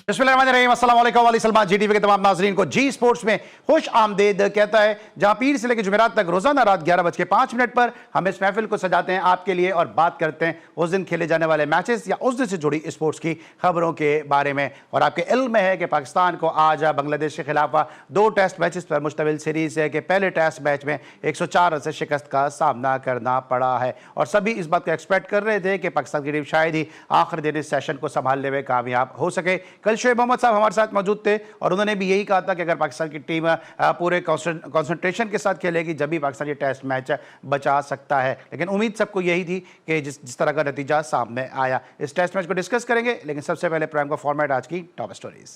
बिस्मिल्लाहिर्रहमानिर्रहीम, अस्सलाम वालेकुम। वाली सलमान जी टीवी के तमाम नाज़रीन को जी स्पोर्ट्स में खुश आमदेद कहता है, जहां पीर से लेकर जुमेरात तक रोजाना रात 11:05 पर हम इस महफिल को सजाते हैं आपके लिए और बात करते हैं उस दिन खेले जाने वाले मैचेस या उस दिन से जुड़ी स्पोर्ट्स की खबरों के बारे में। और आपके इल्म में है कि पाकिस्तान को आज बांग्लादेश के खिलाफ 2 टेस्ट मैचेस पर मुश्तमिल सीरीज है कि पहले टेस्ट मैच में 104 रन से शिकस्त का सामना करना पड़ा है और सभी इस बात को एक्सपेक्ट कर रहे थे कि पाकिस्तान की टीम शायद ही आखिर दिन इस सेशन को संभालने में कामयाब हो सके। कल शोएब मोहम्मद साहब हमारे साथ मौजूद थे और उन्होंने भी यही कहा था कि अगर पाकिस्तान की टीम पूरे कंसंट्रेशन के साथ खेलेगी जब भी पाकिस्तान ये टेस्ट मैच बचा सकता है। लेकिन उम्मीद सबको यही थी कि जिस तरह का नतीजा सामने आया। इस टेस्ट मैच को डिस्कस करेंगे, लेकिन सबसे पहले प्रोग्राम का फॉर्मेट आज की टॉप स्टोरीज।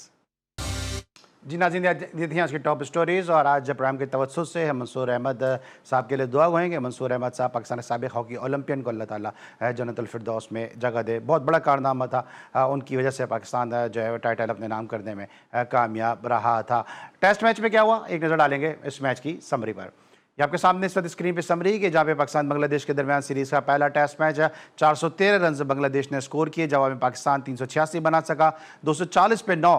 जी नाज़रीन, ये थी आज की टॉप स्टोरीज़ और आज प्रोग्राम के तवज्जुह से हम मंसूर अहमद साहब के लिए दुआ करेंगे। मंसूर अहमद साहब पाकिस्तान के साबिक़ हॉकी ओलंपियन को अल्लाह ताला जन्नतुल फिरदौस में जगह दे। बहुत बड़ा कारनामा था, उनकी वजह से पाकिस्तान जो है टाइटल अपने नाम करने में कामयाब रहा था। टेस्ट मैच में क्या हुआ, एक नज़र डालेंगे इस मैच की समरी पर। ये आपके सामने इस वक्त स्क्रीन पे समरी कि जहाँ पे पाकिस्तान बांग्लादेश के दरमियान सीरीज़ का पहला टेस्ट मैच है। 413 रन बांग्लादेश ने स्कोर किए, जवाब में पाकिस्तान 386 बना सका। 240 पे 9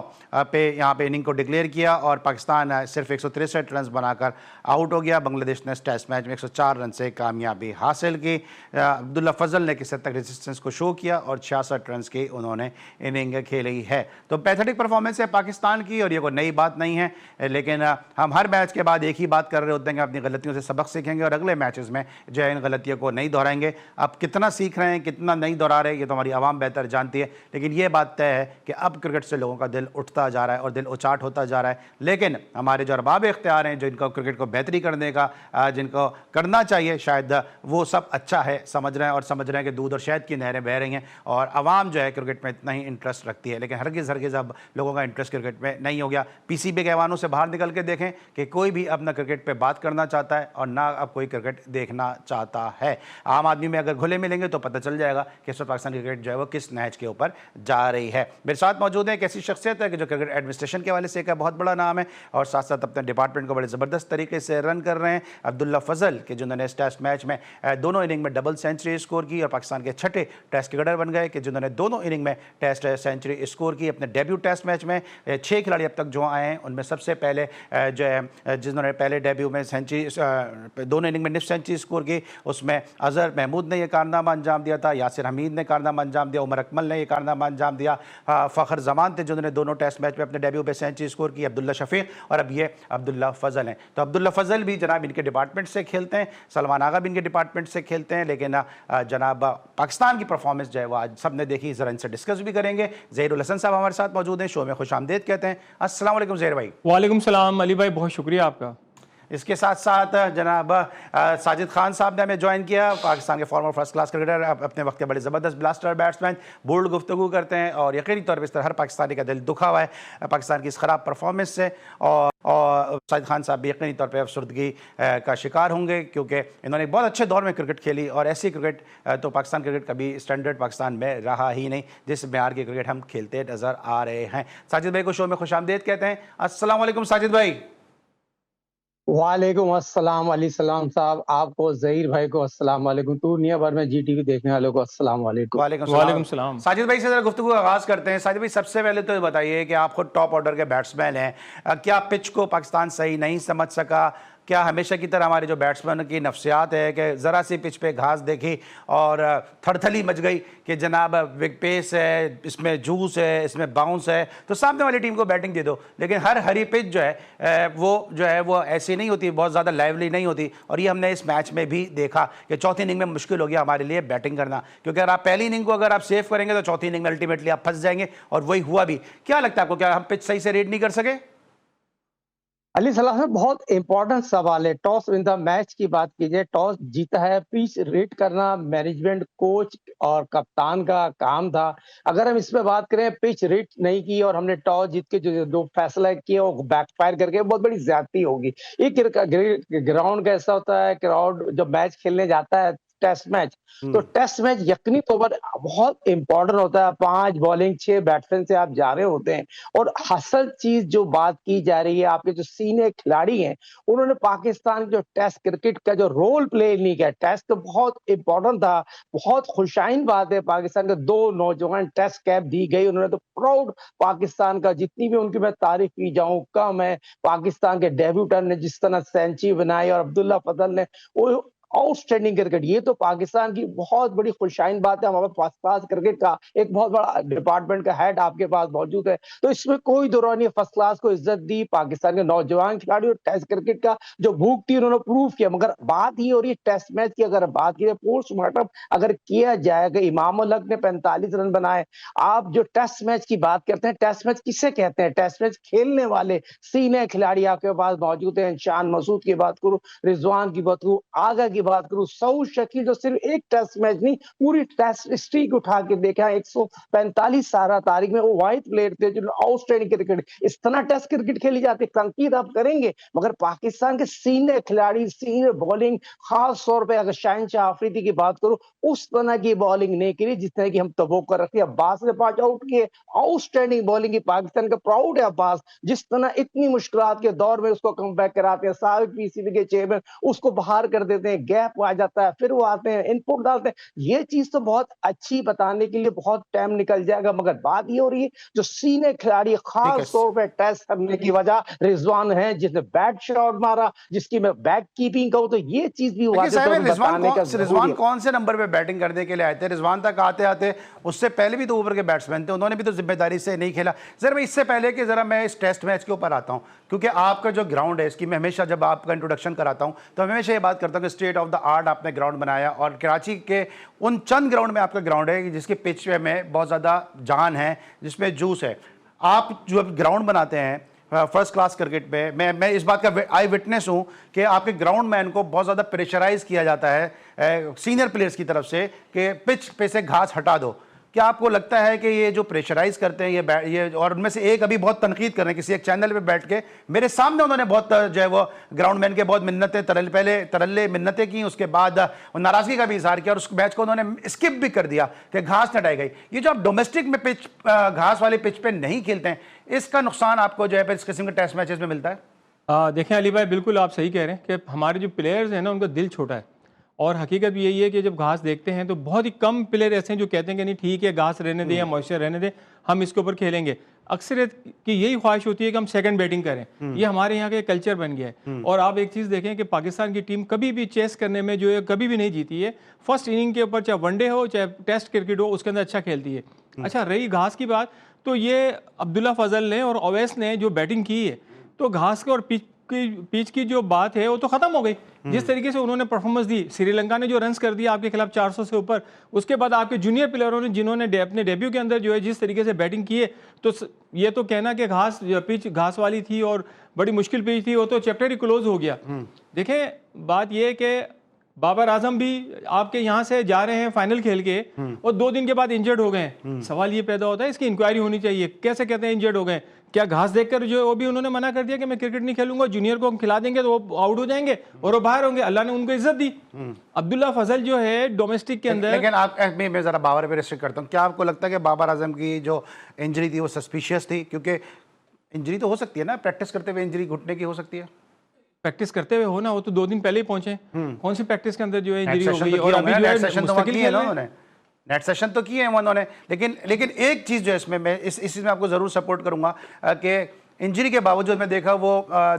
पे यहाँ पे इनिंग को डिक्लेयर किया और पाकिस्तान सिर्फ 163 रन बनाकर आउट हो गया। बांग्लादेश ने इस टेस्ट मैच में 104 रन से कामयाबी हासिल की। अब्दुल्ला फजल ने किसी हद तक रेजिस्टेंस को शो किया और 66 रन की उन्होंने इनिंग खेली है। तो पैथेटिक परफॉर्मेंस है पाकिस्तान की और ये कोई नई बात नहीं है, लेकिन हम हर मैच के बाद एक ही बात कर रहे होते हैं कि अपनी गलतियों से सबक सीखेंगे और अगले मैचेस में जो है इन गलतियों को नहीं दोहराएंगे। अब कितना सीख रहे हैं, कितना नहीं दोहरा रहे, ये तो हमारी आवाम बेहतर जानती है, लेकिन ये बात तय है कि अब क्रिकेट से लोगों का दिल उठता जा रहा है और दिल उचाट होता जा रहा है। लेकिन हमारे जो अरबाब इख्तियार हैं, जो इनको क्रिकेट को बेहतरी करने का जिनको करना चाहिए, शायद वो सब अच्छा है समझ रहे हैं और समझ रहे हैं कि दूध और शहद की नहरें बह रही हैं और आवाम जो है क्रिकेट में इतना ही इंटरेस्ट रखती है। लेकिन हरगिज़ अब लोगों का इंटरेस्ट क्रिकेट में नहीं हो गया। पीसीबी के ऐवानों से बाहर निकल के देखें कि कोई भी अपना क्रिकेट पर बात करना चाहता है और ना अब कोई क्रिकेट देखना चाहता है। आम आदमी में अगर घुले मिलेंगे तो पता चल जाएगा कि इस वक्त पाकिस्तान क्रिकेट जो है वो किस नहज के ऊपर जा रही है। मेरे साथ मौजूद है एक ऐसी शख्सियत है कि जो क्रिकेट एडमिनिस्ट्रेशन के हवाले से एक बहुत बड़ा नाम है और साथ साथ अपने डिपार्टमेंट को बड़े ज़बरदस्त तरीके से रन कर रहे हैं। अब्दुल्ला फजल के जिन्होंने इस टेस्ट मैच में दोनों इनिंग में डबल सेंचुरी स्कोर की और पाकिस्तान के छठे टेस्ट क्रिकेटर बन गए कि जिन्होंने दोनों इनिंग में टेस्ट सेंचुरी स्कोर की। अपने डेब्यू टेस्ट मैच में 6 खिलाड़ी अब तक जो आए हैं उनमें सबसे पहले जो है जिन्होंने पहले डेब्यू में सेंचुरी दोनों इनिंग में निफ्ट सेंचुरी स्कोर की, उसमें अजहर महमूद ने यह कारनामा अंजाम दिया था, यासिर हमीद ने कारनामा अंजाम दिया, उमर अकमल ने यह कारनामा अंजाम दिया, फ़खर जमान थे जिन्होंने दोनों टेस्ट मैच में अपने डेब्यू पे सेंचुरी स्कोर की, अब्दुल्ला शफीक और अब ये अब्दुल्ला फजल हैं। तो अब्दुल्ला फजल भी जनाब इनके डिपार्टमेंट से खेलते हैं, सलमान आगा भी इनके डिपार्टमेंट से खेलते हैं, लेकिन जनाब पाकिस्तान की परफॉर्मेंस जो है वो आज सब ने देखी, ज़रा इनसे डिस्कस भी करेंगे। ज़हीरुल हसन साहब हमारे साथ मौजूद हैं, शो में खुश आमदेद कहते हैं। अस्सलाम वालेकुम ज़हीर भाई। वालेकुम सलाम अली भाई, बहुत शुक्रिया आपका। इसके साथ साथ जनाब साजिद खान साहब ने हमें ज्वाइन किया, पाकिस्तान के फॉर्मर फर्स्ट क्लास क्रिकेटर, अपने वक्त के बड़े ज़बरदस्त ब्लास्टर बैट्समैन, बोल्ड गुफ्तगू करते हैं और यकीनी तौर पर इस तरह हर पाकिस्तानी का दिल दुखा हुआ है पाकिस्तान की इस ख़राब परफॉर्मेंस से। और साजिद खान साहब भी यकीनी तौर पर अफसरदगी का शिकार होंगे क्योंकि इन्होंने एक बहुत अच्छे दौर में क्रिकेट खेली और ऐसी क्रिकेट तो पाकिस्तान क्रिकेट कभी स्टैंडर्ड पाकिस्तान में रहा ही नहीं जिस म्यार की क्रिकेट हम खेलते नज़र आ रहे हैं। साजिद भाई को शो में खुश आमदेद कहते हैं। अस्सलाम वालेकुम साजिद भाई। वालेकुम अस्सलाम अली सलाम साहब, आपको ज़हीर भाई को अस्सलाम वालेकुम, दुनिया भर में जी टीवी देखने वालों को अस्सलाम वालेकुम। वालेकुम सलाम। साजिद भाई से जरा गुफ्तगू का आगाज करते हैं। साजिद भाई सबसे पहले तो ये बताइए कि आप खुद टॉप ऑर्डर के बैट्समैन हैं, क्या पिच को पाकिस्तान सही नहीं समझ सका? क्या हमेशा की तरह हमारे जो बैट्समैन की नफ्सियात है कि ज़रा सी पिच पे घास देखी और थरथली मच गई कि जनाब विग पेस है, इसमें जूस है, इसमें बाउंस है, तो सामने वाली टीम को बैटिंग दे दो। लेकिन हर हरी पिच जो है वो ऐसी नहीं होती, बहुत ज़्यादा लाइवली नहीं होती और ये हमने इस मैच में भी देखा कि चौथी इनिंग में मुश्किल हो गया हमारे लिए बैटिंग करना, क्योंकि अगर आप पहली इनिंग को अगर आप सेव करेंगे तो चौथी इनिंग में अल्टीमेटली आप फंस जाएंगे और वही हुआ भी। क्या लगता है आपको, क्या हम पिच सही से रीड नहीं कर सके? अली सलाह साहब, बहुत इंपॉर्टेंट सवाल है। टॉस इन द मैच की बात कीजिए, टॉस जीता है, पिच रीड करना मैनेजमेंट, कोच और कप्तान का काम था। अगर हम इस पे बात करें, पिच रीड नहीं की और हमने टॉस जीत के जो दो फैसला किया वो बैकफायर करके बहुत बड़ी ज्यादती होगी। ये ग्राउंड कैसा होता है, क्राउड जब मैच खेलने जाता है टेस्ट मैच, तो टेस्ट मैच यकीनी तौर पर बहुत इंपॉर्टेंट होता है। 5 बॉलिंग 6 बैट्समैन से आप जा रहे होते हैं, और असल चीज जो बात की जा रही है, आपके जो सीनियर खिलाड़ी हैं उन्होंने पाकिस्तान के जो टेस्ट क्रिकेट का जो रोल प्ले नहीं किया। टेस्ट तो बहुत इंपॉर्टेंट था, बहुत खुशाइन बात है, पाकिस्तान के 2 नौजवान टेस्ट कैप दी गई, उन्होंने तो प्राउड पाकिस्तान का, जितनी भी उनकी मैं तारीफ की जाऊं कम है। पाकिस्तान के डेब्यूटेंट ने जिस तरह सेंचुरी बनाई, और अब्दुल्ला फजल ने वो आउटस्टैंडिंग क्रिकेट, ये तो पाकिस्तान की बहुत बड़ी खुशाइन बात है। हमारे पास क्लास क्रिकेट का एक बहुत बड़ा डिपार्टमेंट का हेड आपके पास मौजूद है, तो इसमें कोई दो राय नहीं। फर्स्ट क्लास को इज्जत दी पाकिस्तान के नौजवान खिलाड़ी, और टेस्ट क्रिकेट का जो भूख थी उन्होंने प्रूव किया। मगर बात ये हो रही है टेस्ट मैच की, अगर बात की पोस्टमार्टम अगर किया जाएगा, इमाम उल हक ने 45 रन बनाए। आप जो टेस्ट मैच की बात करते हैं, टेस्ट मैच किसे कहते हैं? टेस्ट मैच खेलने वाले सीनियर खिलाड़ी आपके पास मौजूद हैं। शान मसूद की बात करूं, रिजवान की बात करूं, आगा की बात करूं, सऊद शकील जो सिर्फ एक टेस्ट मैच नहीं पूरी टेस्ट स्ट्रीक उठा के देखा, 145 सारा तारीख में, वो वाइट प्लेयर थे जो आउटस्टैंडिंग क्रिकेट, इस तरह टेस्ट क्रिकेट खेली जाती है, तनकीद आप करेंगे। मगर पाकिस्तान के सीनियर खिलाड़ी, सीनियर बॉलिंग, खास तौर पर अगर शाहिनशाह आफरीदी की बात करूं, उस तरह की बॉलिंग नहीं करी जिस तरह की हम तवक्को रखते हैं। अब्बास ने 5 आउट किए, आउटस्टैंडिंग बॉलिंग की पाकिस्तान का प्राउड है अब्बास, जिस तरह इतनी मुश्किलात के दौर में उसको कम बैक कराते हैं। साबिक पीसीबी के चेयरमैन उसको बाहर कर देते हैं, गैप आ जाता है, फिर वो आते हैं, इनपुट डालते हैं। ये चीज तो बहुत अच्छी, बताने के लिए बहुत टाइम निकल जाएगा, मगर बात ये हो रही है जो सीनियर खिलाड़ी ठीक है। खास तौर पर टेस्ट करने की वजह रिजवान है, जिसने बैट शॉट मारा, जिसकी मैं बैक कीपिंग कहूं, तो ये चीज भी देखिए वादे तौर साहब, पर बताने का रिजवान कौन से नंबर पे बैटिंग करने के लिए आए थे? रिजवान तक आते आते उससे पहले भी तो ऊपर के बैट्समैन थे, उन्होंने भी तो जिम्मेदारी से नहीं खेला। जरा मैं इससे पहले कि जरा मैं इस टेस्ट मैच के ऊपर आता हूं, क्योंकि आपका जो ग्राउंड है, इसकी मैं हमेशा जब आपका इंट्रोडक्शन कराता हूं तो मैं हमेशा ये बात करता हूं कि स्टेट ऑफ द आर्ट आपने ग्राउंड बनाया, और कराची के उन चंद ग्राउंड में आपका ग्राउंड है जिसके पिच में बहुत ज़्यादा जान है, जिसमें जूस है। आप जो ग्राउंड बनाते हैं फर्स्ट क्लास क्रिकेट पे, मैं इस बात का आई विटनेस हूं कि आपके ग्राउंड मैन को बहुत ज़्यादा प्रेशराइज किया जाता है सीनियर प्लेयर्स की तरफ से कि पिच पे से घास हटा दो। क्या आपको लगता है कि ये जो प्रेशराइज करते हैं ये और उनमें से एक अभी बहुत तनकीद कर रहे हैं किसी एक चैनल पे बैठ के, मेरे सामने उन्होंने बहुत जो है वो ग्राउंड मैन के बहुत मिन्नतें पहले तरल्ले मिन्नतें की, उसके बाद नाराजगी का भी इजहार किया, और उस मैच को उन्होंने स्किप भी कर दिया कि घास न हटाई गई। ये जो आप डोमेस्टिक में पिच घास वाले पिच पे नहीं खेलते हैं, इसका नुकसान आपको जो है इस किस्म के टेस्ट मैचेस में मिलता है? देखें अली भाई, बिल्कुल आप सही कह रहे हैं कि हमारे जो प्लेयर्स हैं ना, उनका दिल छोटा है, और हकीकत भी यही है कि जब घास देखते हैं तो बहुत ही कम प्लेयर ऐसे हैं जो कहते हैं कि नहीं ठीक है, घास रहने दें या मॉइस्चर रहने दें, हम इसके ऊपर खेलेंगे। अक्सरियत की यही ख्वाहिश होती है कि हम सेकंड बैटिंग करें। ये हमारे यहाँ का कल्चर बन गया है। और आप एक चीज़ देखें कि पाकिस्तान की टीम कभी भी चेस करने में जो है कभी भी नहीं जीती है। फर्स्ट इनिंग के ऊपर, चाहे वनडे हो चाहे टेस्ट क्रिकेट हो, उसके अंदर अच्छा खेलती है। अच्छा, रही घास की बात, तो ये अब्दुल्ला फजल ने और अवैस ने जो बैटिंग की है, तो घास के और पिच की जो बात है वो तो खत्म हो गई। जिस तरीके से उन्होंने परफॉर्मेंस दी, श्रीलंका ने जो रन्स कर दिया आपके खिलाफ 400 से ऊपर, उसके बाद आपके जूनियर प्लेयरों ने जिन्होंने अपने डेब्यू के अंदर जो है जिस तरीके से बैटिंग की है, तो ये तो कहना कि पिच घास वाली थी और बड़ी मुश्किल पिच थी, वो तो चैप्टर ही क्लोज हो गया। देखें, बात यह कि बाबर आजम भी आपके यहाँ से जा रहे हैं फाइनल खेल के, और 2 दिन के बाद इंजर्ड हो गए। सवाल ये पैदा होता है, इसकी इंक्वायरी होनी चाहिए, कैसे कहते हैं इंजर्ड हो गए? क्या घास देखकर जो वो भी उन्होंने मना कर दिया कि मैं क्रिकेट नहीं खेलूंगा, जूनियर को हम खिला देंगे तो वो आउट हो जाएंगे और वो बाहर होंगे? अल्लाह ने उनको इज्जत दी। अब्दुल्ला फजल जो है डोमेस्टिक के अंदर, लेकिन आप मैं जरा बाबर पे रिस्ट्रिक्ट करता हूँ, क्या आपको लगता है कि बाबर आजम की जो इंजरी थी वो सस्पिशियस थी? क्योंकि इंजरी तो हो सकती है ना, प्रैक्टिस करते हुए इंजरी घुटने की हो सकती है। प्रैक्टिस करते हुए हो ना, वो तो 2 दिन पहले ही पहुंचे, कौन सी प्रैक्टिस के अंदर जो है इंजरी हो गई? और और अभी जो है मुस्तकिल खेल रहे हैं। उन्होंने नेट सेशन तो किए हैं उन्होंने, लेकिन एक चीज़ जो है इसमें मैं इस चीज़ में आपको ज़रूर सपोर्ट करूंगा कि इंजरी के बावजूद मैं देखा वो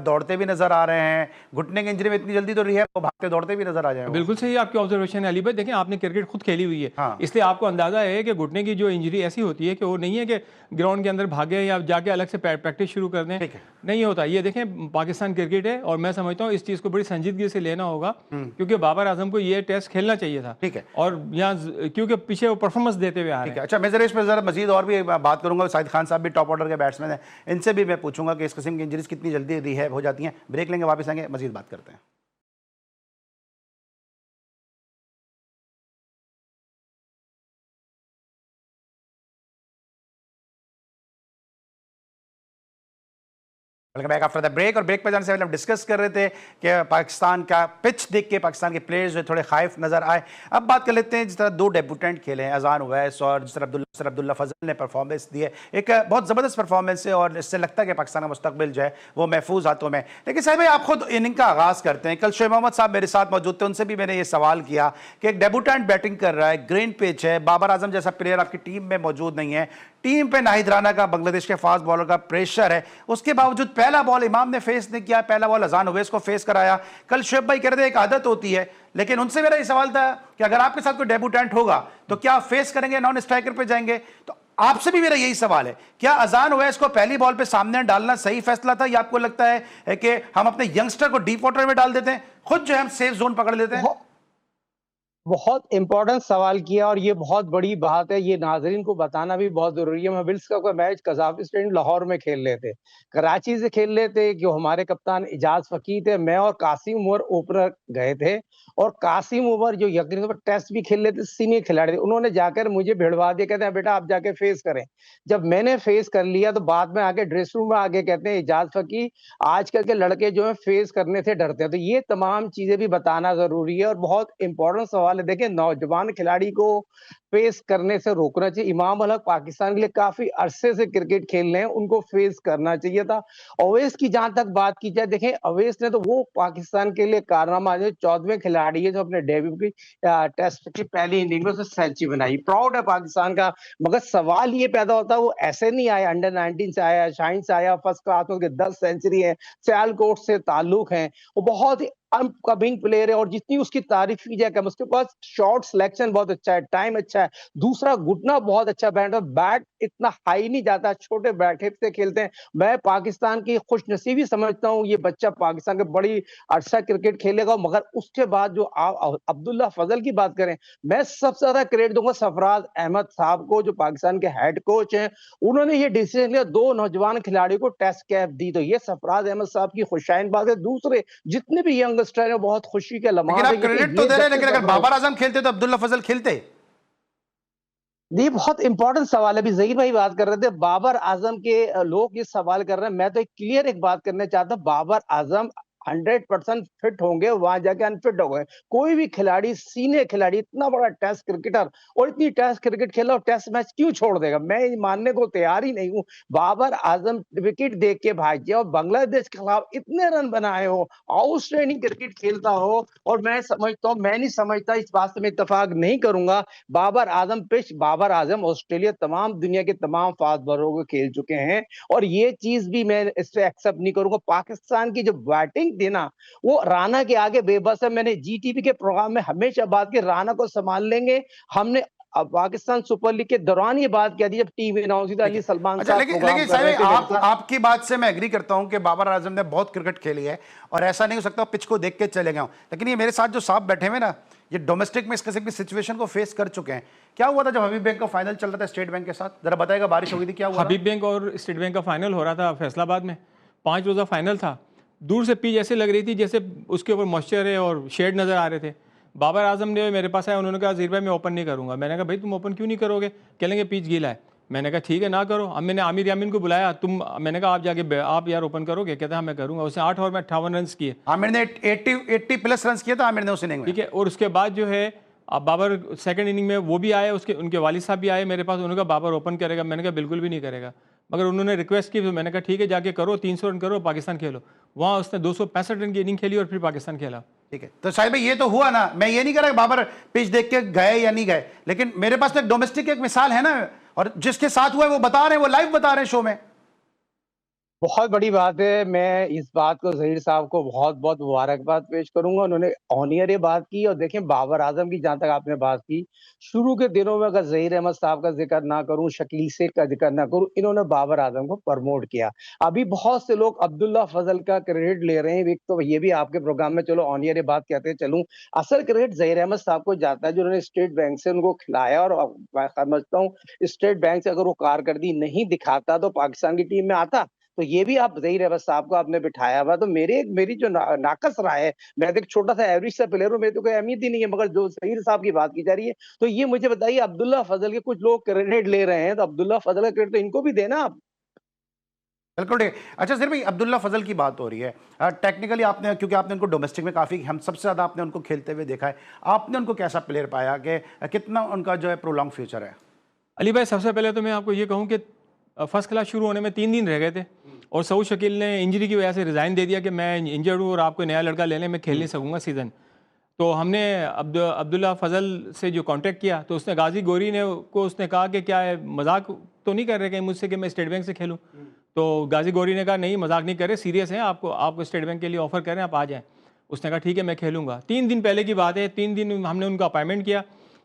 दौड़ते भी नजर आ रहे हैं। घुटने की इंजरी में इतनी जल्दी तो रही है, वो भागते दौड़ते भी नजर आ जाए। बिल्कुल सही आपकी ऑब्जर्वेशन है अली भाई। देखें, आपने क्रिकेट खुद खेली हुई है, हाँ। इसलिए आपको अंदाजा है कि घुटने की जो इंजरी ऐसी होती है कि वो नहीं है कि ग्राउंड के अंदर भागे या जाके अलग से प्रैक्टिस शुरू कर दें, नहीं होता ये। देखें, पाकिस्तान क्रिकेट है और मैं समझता हूँ इस चीज़ को बड़ी संजीदगी से लेना होगा, क्योंकि बाबर आजम को ये टेस्ट खेलना चाहिए था। ठीक है, और यहाँ क्योंकि पीछे वो परफॉर्मेंस देते हुए आ रहे हैं। अच्छा, मैं जरा इस पर जरा मजीद और भी बात करूंगा। साहिद खान साहब भी टॉप ऑर्डर के बैट्समैन हैं, इनसे भी मैं पूछूंगा कि इस किस्म की इंजरीज कितनी जल्दी रिहैब हो जाती हैं। ब्रेक लेंगे, वापस आएंगे, मजीद बात करते हैं। Welcome back after the break. और ब्रेक पे जाने से पहले हम डिस्कस कर रहे थे कि पाकिस्तान का पिच देख के पाकिस्तान के प्लेयर्स जो थोड़े खाइफ नजर आए। अब बात कर लेते हैं जिस तरह दो डेब्यूटेंट खेले हैं, अजान उवैस और जिस तरह अब्दुल्ला फजल ने परफॉर्मेंस दी है, एक बहुत ज़बरदस्त परफॉर्मेंस है और इससे लगता है कि पाकिस्तान का मुस्तकबिल जो है वो महफूज हाथों में। लेकिन साहब भाई, आप खुद इनिंग का आगाज़ करते हैं। कल शोएब मोहम्मद साहब मेरे साथ मौजूद थे, उनसे भी मैंने ये सवाल किया कि एक डेब्यूटेंट बैटिंग कर रहा है, ग्रीन पिच है, बाबर आजम जैसा प्लेयर आपकी टीम में मौजूद नहीं है, टीम पे नाहिद राना का, बांग्लादेश के फास्ट बॉलर का प्रेशर है, उसके बावजूद पहला बॉल इमाम ने फेस नहीं किया, पहला बॉल अजान उवैस को फेस कराया। कल शोएब भाई कह रहे थे एक आदत होती है, लेकिन उनसे मेरा ये सवाल था कि अगर आपके साथ कोई डेब्यूटेंट होगा तो क्या आप फेस करेंगे, नॉन स्ट्राइकर पे जाएंगे? तो आपसे भी मेरा यही सवाल है, क्या अजान उवैस को पहली बॉल पे सामने डालना सही फैसला था, या आपको लगता है कि हम अपने यंगस्टर को डीप वाटर में डाल देते हैं, खुद जो है हम सेफ जोन पकड़ लेते हैं? बहुत इंपॉर्टेंट सवाल किया और ये बहुत बड़ी बात है, ये नाजरीन को बताना भी बहुत जरूरी है। हम विल्स कप का मैच कजाकिस्तान लाहौर में खेल रहे थे, कराची से खेल रहे थे, जो हमारे कप्तान इजाज फकीर थे, मैं और कासिम उमर ओपनर गए थे। और कासिम उमर जो यकीन टेस्ट भी खेल रहे थे, सीनियर खिलाड़ी थे, उन्होंने जाकर मुझे भिड़वा दिया, कहते हैं बेटा आप जाके फेस करें। जब मैंने फेस कर लिया तो बाद में आके ड्रेस रूम में आके कहते हैं इजाज फकीर आजकल के लड़के जो है फेस करने से डरते हैं। तो ये तमाम चीजें भी बताना जरूरी है और बहुत इंपॉर्टेंट सवाल है। देखिए, नौजवान खिलाड़ी को फेस करने से रोकना चाहिए। इमाम अल हक पाकिस्तान के लिए काफी अरसे से क्रिकेट खेल रहे हैं, उनको फेस करना चाहिए था। अवैस की जहां तक बात की जाए, देखें अवैस ने तो वो पाकिस्तान के लिए कारनामा जो 14वें खिलाड़ी है जो अपने डेब्यू की टेस्ट की पहली इनिंग में सेंचुरी बनाई, प्राउड है पाकिस्तान का। मगर सवाल ये पैदा होता है वो ऐसे नहीं आया, अंडर 19 से आया, शाइन से आया, फर्स्ट क्लास में 10 सेंचुरी है, सियालकोट से ताल्लुक है, वो बहुत ही अपकमिंग प्लेयर है और जितनी उसकी तारीफ की जाए कम। उसके पास शॉट सिलेक्शन बहुत अच्छा है, टाइम अच्छा है, दूसरा घुटना बहुत अच्छा बैट है, बैट इतना हाई नहीं जाता, छोटे बैट हिप से खेलते हैं। मैं पाकिस्तान की खुशनसीबी समझता हूँ, ये बच्चा पाकिस्तान के बड़ी अरसा क्रिकेट खेलेगा। मगर उसके बाद जो आप अब्दुल्ला फजल की बात करें, मैं सबसे ज्यादा क्रेडिट दूंगा सरफराज अहमद साहब को, जो पाकिस्तान के हेड कोच हैं। उन्होंने ये डिसीजन लिया, दो नौजवान खिलाड़ियों को टेस्ट कैप दी, तो ये सरफराज अहमद साहब की खुशाइन बात है। दूसरे जितने भी यंगस्टर है बहुत खुशी के लेकिन लम्हा आप क्रेडिट तो दे रहे हैं, लेकिन अगर बाबर आजम खेलते तो अब्दुल्ला फजल खेलते? ये बहुत इंपॉर्टेंट सवाल है। अभी जहीर भाई बात कर रहे थे बाबर आजम के, लोग ये सवाल कर रहे हैं। मैं तो एक क्लियर एक बात करना चाहता हूँ, बाबर आजम 100% फिट होंगे, वहां जाके अनफिट हो गए। कोई भी खिलाड़ी, सीनियर खिलाड़ी, इतना बड़ा टेस्ट क्रिकेटर और इतनी टेस्ट क्रिकेट खेला और टेस्ट मैच क्यों छोड़ देगा? मैं ये मानने को तैयार ही नहीं हूँ। बाबर आजम विकेट देख के भाग गया और बांग्लादेश के खिलाफ इतने रन बनाए हो, आउटस्टैंडिंग क्रिकेट खेलता हो, और मैं समझता हूँ, मैं नहीं समझता, इस बात से मैं इत्तेफाक नहीं करूंगा। बाबर आजम पिच, बाबर आजम ऑस्ट्रेलिया तमाम दुनिया के तमाम फास्ट बॉलरों को खेल चुके हैं और ये चीज भी मैं इससे एक्सेप्ट नहीं करूंगा। पाकिस्तान की जो बैटिंग थी ना, वो राणा के आगे बेबस है। मैंने जीटीवी के प्रोग्राम में हमेशा बात की, राणा को संभाल लेंगे। हमने अब पाकिस्तान सुपर लीग के दौरान ये बात कह दी जब टीम अनाउंस हुई था, अली सलमान अच्छा, साहब लेकिन प्रोग्राम लेकिन कर रहे साहब थे मेरे आप साथ। आपकी बात से मैं एग्री करता हूं कि बाबर आजम ने बहुत क्रिकेट खेली है और ऐसा नहीं हो सकता पिच को देख के चले गए। लेकिन ये मेरे साथ जो साहब बैठे हुए ना, ये डोमेस्टिक में इस किस्म की सिचुएशन को फेस कर चुके हैं। क्या हुआ था जब हबीब बैंक का फाइनल चल रहा था स्टेट बैंक के साथ? जरा बताएगा, बारिश हो गई थी, क्या हुआ? हबीब बैंक और स्टेट बैंक का फाइनल हो रहा था फैसलाबाद में, 5 रोज़ा फाइनल था। दूर से पिच ऐसे लग रही थी जैसे उसके ऊपर मॉइस्चर है और शेड नज़र आ रहे थे। बाबर आजम ने मेरे पास आया, उन्होंने कहा ज़हीर भाई मैं ओपन नहीं करूँगा। मैंने कहा भाई तुम ओपन क्यों नहीं करोगे? कहेंगे पिच गीला है। मैंने कहा ठीक है ना करो। अब मैंने आमिर यामीन को बुलाया, मैंने कहा आप जाके आप यार ओपन करोगे? कहता हाँ मैं करूँगा। उसने 8 ओवर में 58 रन किए। आमिर ने 80 प्लस रन किए था आमिर ने उस इनिंग में, ठीक है। और उसके बाद जो है अब बाबर सेकंड इनिंग में वो भी आए, उसके उनके वालिद साहब भी आए मेरे पास। उन्होंने कहा बाबर ओपन करेगा? मैंने कहा बिल्कुल भी नहीं करेगा। मगर उन्होंने रिक्वेस्ट की तो मैंने कहा ठीक है जाके करो, 300 रन करो, पाकिस्तान खेलो। वहाँ उसने 265 रन की इनिंग खेली और फिर पाकिस्तान खेला। ठीक है। तो साहिब भाई ये तो हुआ ना, मैं ये नहीं कह रहा बाबर पिच देख के गए या नहीं गए, लेकिन मेरे पास तो एक डोमेस्टिक एक मिसाल है ना, और जिसके साथ हुआ है वो बता रहे हैं, वो लाइव बता रहे हैं शो में। बहुत बड़ी बात है। मैं इस बात को ज़हीर साहब को बहुत-बहुत मुबारकबाद पेश करूँगा। उन्होंने ऑनियर ये बात की। और देखें बाबर आज़म की जहाँ तक आपने बात की, शुरू के दिनों में अगर ज़हीर अहमद साहब का ज़िक्र ना करूँ, शकील शेख का ज़िक्र ना करूँ, इन्होंने बाबर आज़म को प्रमोट किया। अभी बहुत से लोग अब्दुल्ला फज़ल का क्रेडिट ले रहे हैं। एक तो ये भी आपके प्रोग्राम में चलो ऑनियर ये बात कहते चलूँ। असल क्रेडिट ज़हीर अहमद साहब को जाता है, जिन्होंने स्टेट बैंक से उनको खिलाया। और मैं समझता हूँ स्टेट बैंक से अगर वो कारकर्दगी नहीं दिखाता तो पाकिस्तान की टीम में आता। तो ये भी आप ज़हीर अहमद साहब को आपने बिठाया हुआ। तो मेरी जो नाकस राय है, मैं तो एक छोटा सा एवरेज सा प्लेयर हूँ, मेरी तो कोई अहमियत ही नहीं है। मगर जो ज़हीर साहब की बात की जा रही है, तो ये मुझे बताइए, अब्दुल्ला फजल के कुछ लोग क्रेडिट ले रहे हैं, तो अब्दुल्ला फजल का क्रेडिट तो इनको भी देना आप। बिल्कुल ठीक। अच्छा सिर भाई, अब्दुल्ला फजल की बात हो रही है, टेक्निकली आपने, क्योंकि आपने उनको डोमेस्टिक में काफ़ी, हम सबसे ज़्यादा आपने उनको खेलते हुए देखा है, आपने उनको कैसा प्लेयर पाया कि कितना उनका जो है प्रोलॉन्ग फ्यूचर है? अली भाई, सबसे पहले तो मैं आपको ये कहूँ कि फर्स्ट क्लास शुरू होने में 3 दिन रह गए थे और सऊद शकील ने इंजरी की वजह से रिज़ाइन दे दिया कि मैं इंजर्ड हूँ और आपको नया लड़का ले लें, मैं खेल नहीं सकूँगा सीज़न। तो हमने अब्दुल्ला फजल से जो कांटेक्ट किया तो उसने गाजी गोरी ने को उसने कहा कि क्या है, मजाक तो नहीं कर रहे कहीं मुझसे कि मैं स्टेट बैंक से खेलूँ? तो गाजी गोरी ने कहा नहीं, मजाक नहीं कर रहे, सीरियस हैं, आपको स्टेट बैंक के लिए ऑफर कर रहे हैं, आप आ जाएँ। उसने कहा ठीक है मैं खेलूँगा। 3 दिन पहले की बात है, 3 दिन हमने उनका अपॉइंटमेंट किया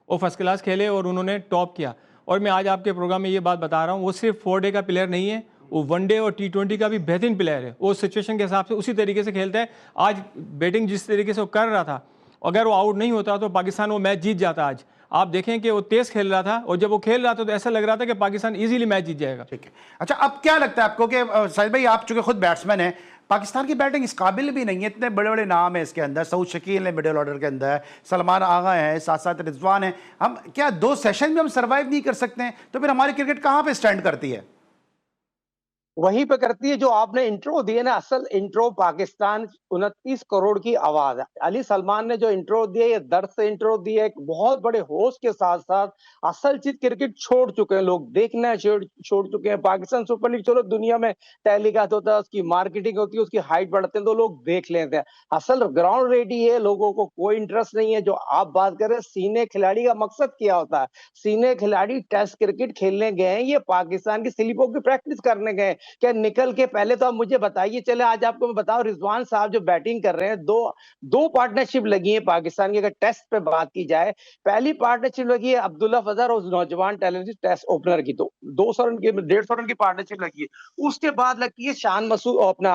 और फर्स्ट क्लास खेले और उन्होंने टॉप किया। और मैं आज आपके प्रोग्राम में ये बात बता रहा हूँ, वो सिर्फ 4 डे का प्लेयर नहीं है, वो 1 डे और T20 का भी बेहतरीन प्लेयर है। वो सिचुएशन के हिसाब से उसी तरीके से खेलता है। आज बैटिंग जिस तरीके से वो कर रहा था, अगर वो आउट नहीं होता तो पाकिस्तान वो मैच जीत जाता। आज आप देखें कि वो तेज खेल रहा था और जब वो खेल रहा था तो ऐसा लग रहा था कि पाकिस्तान इजीली मैच जीत जाएगा। ठीक है। अच्छा, अब क्या लगता है आपको कि साहिद भाई, आप चूंकि खुद बैट्समैन हैं, पाकिस्तान की बैटिंग इस काबिल भी नहीं है, इतने बड़े बड़े नाम है इसके अंदर, सऊद शकील है मिडिल ऑर्डर के अंदर, सलमान आगा है, साथ साथ रिजवान है, हम क्या 2 सेशन में हम सर्वाइव नहीं कर सकते हैं? तो फिर हमारी क्रिकेट कहाँ पे स्टैंड करती है? वहीं पे करती है जो आपने इंट्रो दिए ना, असल इंट्रो पाकिस्तान 29 करोड़ की आवाज है। अली सलमान ने जो इंट्रो दिया, ये दर्द से इंट्रो दिया, एक बहुत बड़े होश के साथ साथ असल चीज क्रिकेट छोड़ चुके हैं लोग, देखना छोड़ चुके हैं। पाकिस्तान सुपर लीग चलो दुनिया में टेलीकास्ट होता है, उसकी मार्केटिंग होती है, उसकी हाइट बढ़ते हैं तो लोग देख लेते हैं। असल ग्राउंड रेडी है, लोगों को कोई इंटरेस्ट नहीं है। जो आप बात कर रहे हैं सीने खिलाड़ी का मकसद क्या होता है? सीने खिलाड़ी टेस्ट क्रिकेट खेलने गए हैं, ये पाकिस्तान की स्लिपों की प्रैक्टिस करने गए हैं। क्या निकल के पहले तो आप मुझे बताइए, चले आज आपको मैं बताऊं, रिजवान साहब जो बैटिंग कर रहे हैं, दो पार्टनरशिप लगी है पाकिस्तान की। अगर टेस्ट पे बात की जाए, पहली पार्टनरशिप लगी है अब्दुल्ला फजल और उस नौजवान टैलेंटेड टेस्ट ओपनर की, तो 200 रन की 150 रन की पार्टनरशिप लगी है। उसके बाद लगती है शान मसूद अपना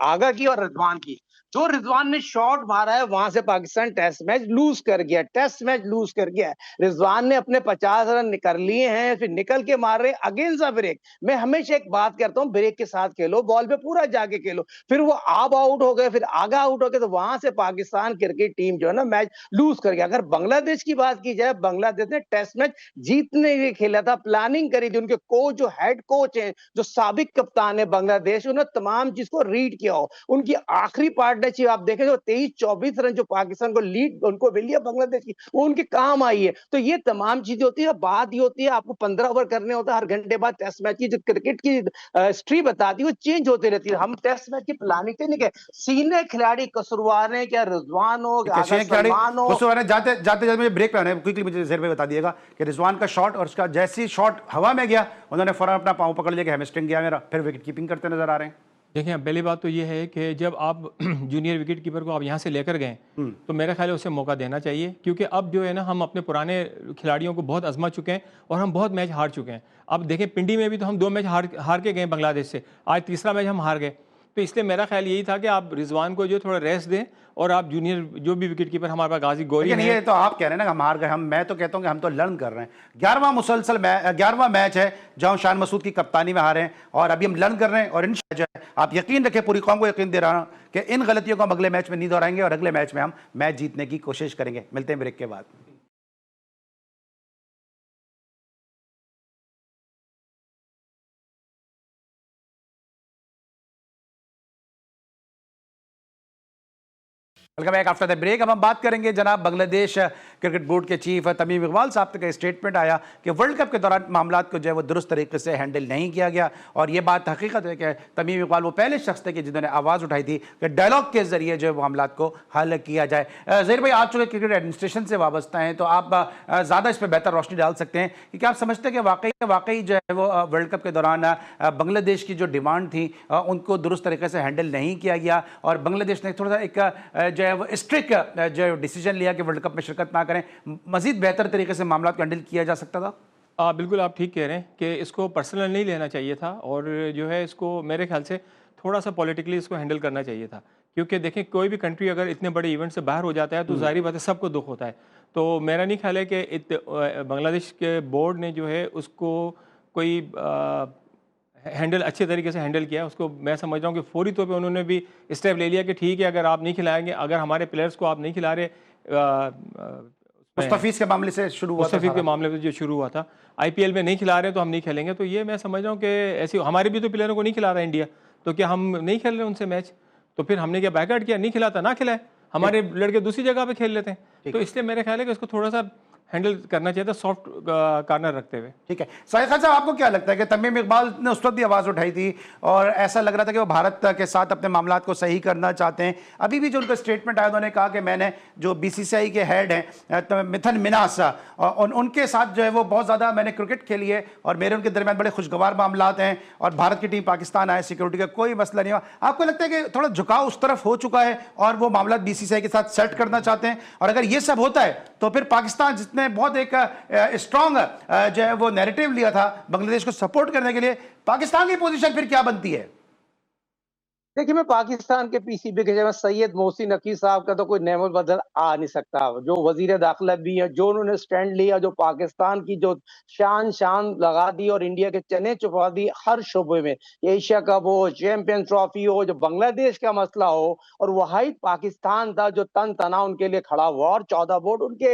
आगा की और रिजवान की। जो रिजवान ने शॉट मारा है वहां से पाकिस्तान टेस्ट मैच लूज कर गया, टेस्ट मैच लूज कर गया। रिजवान ने अपने 50 रन निकाल लिए हैं, फिर निकल के मार रहे अगेंस्ट द ब्रेक। मैं हमेशा एक बात करता हूं, ब्रेक के साथ खेलो, बॉल पे पूरा जाके खेलो। फिर वो आप आउट हो गए, फिर आगा आउट हो गए, तो वहां से पाकिस्तान क्रिकेट टीम जो है ना मैच लूज कर गया। अगर बांग्लादेश की बात की जाए, बांग्लादेश ने टेस्ट मैच जीतने के लिए खेला था, प्लानिंग करी थी। उनके कोच जो हेड कोच हैं, जो साबिक कप्तान है बांग्लादेश, उन्होंने तमाम चीज को रीड किया हो। उनकी आखिरी पार्टनरशिप आप देखें जो 23-24 रन जो पाकिस्तान को लीड उनको मिली है बांग्लादेश की, वो उनके काम आई है। तो ये तमाम चीजें होती है। बात ये होती है आपको 15 ओवर करने होता है, हर घंटे बाद टेस्ट मैच की जो क्रिकेट की हिस्ट्री बताती है वो चेंज होती रहती है। हम टेस्ट मैच की प्लानिंग से नहीं गए। सीनियर खिलाड़ी कसूरवार है, क्या रिजवान हो, कशिश खिलाड़ी सलमान हो। दोस्तों, मैंने जाते जाते मुझे ब्रेक पे आना है, क्विकली मुझे ज़ेर पे बता दिएगा कि रिजवान का शॉट और उसका जैसी शॉट हवा में गया, उन्होंने फौरन अपना पाँव पकड़ लिया कि हैमस्ट्रिंग गया मेरा, फिर विकेट कीपिंग करते नजर आ रहे हैं। देखिए, पहली बात तो ये है कि जब आप जूनियर विकेट कीपर को आप यहाँ से लेकर गए तो मेरा ख्याल है उसे मौका देना चाहिए, क्योंकि अब जो है ना हम अपने पुराने खिलाड़ियों को बहुत आजमा चुके हैं और हम बहुत मैच हार चुके हैं। अब देखें, पिंडी में भी तो हम 2 मैच हार के गए बांग्लादेश से, आज तीसरा मैच हम हार गए। तो इसलिए मेरा ख्याल यही था कि आप रिजवान को जो थोड़ा रेस्ट दें और आप जूनियर जो भी विकेट कीपर हमारे पास गाजी गोरी लेकिन है। ये तो आप कह रहे हैं ना हम हार गए, मैं तो कहता हूं कि हम तो लर्न कर रहे हैं। 11वां मैच है जहां शान मसूद की कप्तानी में हारे हैं और अभी हम लर्न कर रहे हैं। और इंशाल्लाह जो है, आप यकीन रखें, पूरी कौम को यकीन दे रहा हूं कि इन गलतियों को हम अगले मैच में नहीं दोहराएंगे और अगले मैच में हम मैच जीतने की कोशिश करेंगे। मिलते हैं ब्रेक के बाद। Welcome back after the break. अब हम बात करेंगे जनाब बांग्लादेश क्रिकेट बोर्ड के चीफ तमीम इकबाल साहब का स्टेटमेंट आया कि वर्ल्ड कप के दौरान मामलात को जो है वो दुरुस्त तरीके से हैंडल नहीं किया गया। और ये बात हकीकत है कि तमीम इकबाल वो पहले शख्स थे कि जिन्होंने आवाज़ उठाई थी कि डायलॉग के जरिए जो है मामलात को हल किया जाए। ज़हीर भाई, आप चूँकि क्रिकेट एडमिनिस्ट्रेशन से वाबस्ता हैं तो आप ज़्यादा इस पर बेहतर रोशनी डाल सकते हैं कि क्या आप समझते हैं कि वाकई जो है वो वर्ल्ड कप के दौरान बांग्लादेश की जो डिमांड थी उनको दुरुस्त तरीके से हैंडल नहीं किया गया और बांग्लादेश ने थोड़ा सा एक जो है वो स्ट्रिक्ट जो डिसीजन लिया कि वर्ल्ड कप में शिरकत ना करें, मजीद बेहतर तरीके से मामला को हैंडल किया जा सकता था? बिल्कुल आप ठीक कह रहे हैं कि इसको पर्सनल नहीं लेना चाहिए था और जो है इसको मेरे ख्याल से थोड़ा सा पॉलिटिकली इसको हैंडल करना चाहिए था। क्योंकि देखें, कोई भी कंट्री अगर इतने बड़े इवेंट से बाहर हो जाता है तो जाहिर बात है सबको दुख होता है। तो मेरा नहीं ख्याल है कि बांग्लादेश के बोर्ड ने जो है उसको कोई हैंडल अच्छे तरीके से हैंडल किया। उसको मैं समझ रहा हूँ कि फौरी तौर पे उन्होंने भी स्टेप ले लिया कि ठीक है, अगर आप नहीं खिलाएंगे, अगर हमारे प्लेयर्स को आप नहीं खिला रहे मुस्तफिज के मामले से शुरू हुआ था मुस्तफिज के सारा। मामले में जो शुरू हुआ था, आईपीएल में नहीं खिला रहे तो हम नहीं खेलेंगे। तो ये मैं समझ रहा हूँ कि ऐसी हमारे भी तो प्लेयरों को नहीं खिला रहा इंडिया, तो क्या हम नहीं खेल रहे उनसे मैच? तो फिर हमने क्या बैकआउट किया? नहीं खिलाता ना खिलाए, हमारे लड़के दूसरी जगह पे खेल लेते हैं। तो इसलिए मेरे ख्याल है कि इसको थोड़ा सा हैंडल करना चाहिए था सॉफ्ट कार्नर रखते हुए। ठीक है, साहिद खान साहब, आपको क्या लगता है कि तमीम इकबाल ने उस वक्त भी आवाज उठाई थी और ऐसा लग रहा था कि वो भारत के साथ अपने मामलात को सही करना चाहते हैं? अभी भी जो उनका स्टेटमेंट आया, उन्होंने कहा कि मैंने जो बीसीसीआई के हेड हैं तो मिथुन मिन्हास उनके साथ जो है वो बहुत ज़्यादा मैंने क्रिकेट खेली है और मेरे उनके दरमियान बड़े खुशगवार मामलात हैं और भारत की टीम पाकिस्तान आए, सिक्योरिटी का कोई मसला नहीं हुआ। आपको लगता है कि थोड़ा झुकाव उस तरफ हो चुका है और वो मामला बीसीसीआई के साथ सेट करना चाहते हैं? और अगर ये सब होता है तो फिर पाकिस्तान जितने बहुत एक स्ट्रॉन्ग जो है वो नैरेटिव लिया था बांग्लादेश को सपोर्ट करने के लिए, पाकिस्तान की पोजीशन फिर क्या बनती है? देखिए, मैं पाकिस्तान के पीसीबी के जगह सैयद मोहसिन नकीब साहब का तो कोई नेमल बदल आ नहीं सकता। जो वजीर दाखिला भी है, जो उन्होंने स्टैंड लिया, जो पाकिस्तान की जो शान लगा दी और इंडिया के चने चुपा दी हर शोबे में, एशिया कप हो, चैंपियंस ट्रॉफी हो, जो बांग्लादेश का मसला हो, और वाहिद पाकिस्तान था जो तन तना उनके लिए खड़ा हुआ और 14 वोट उनके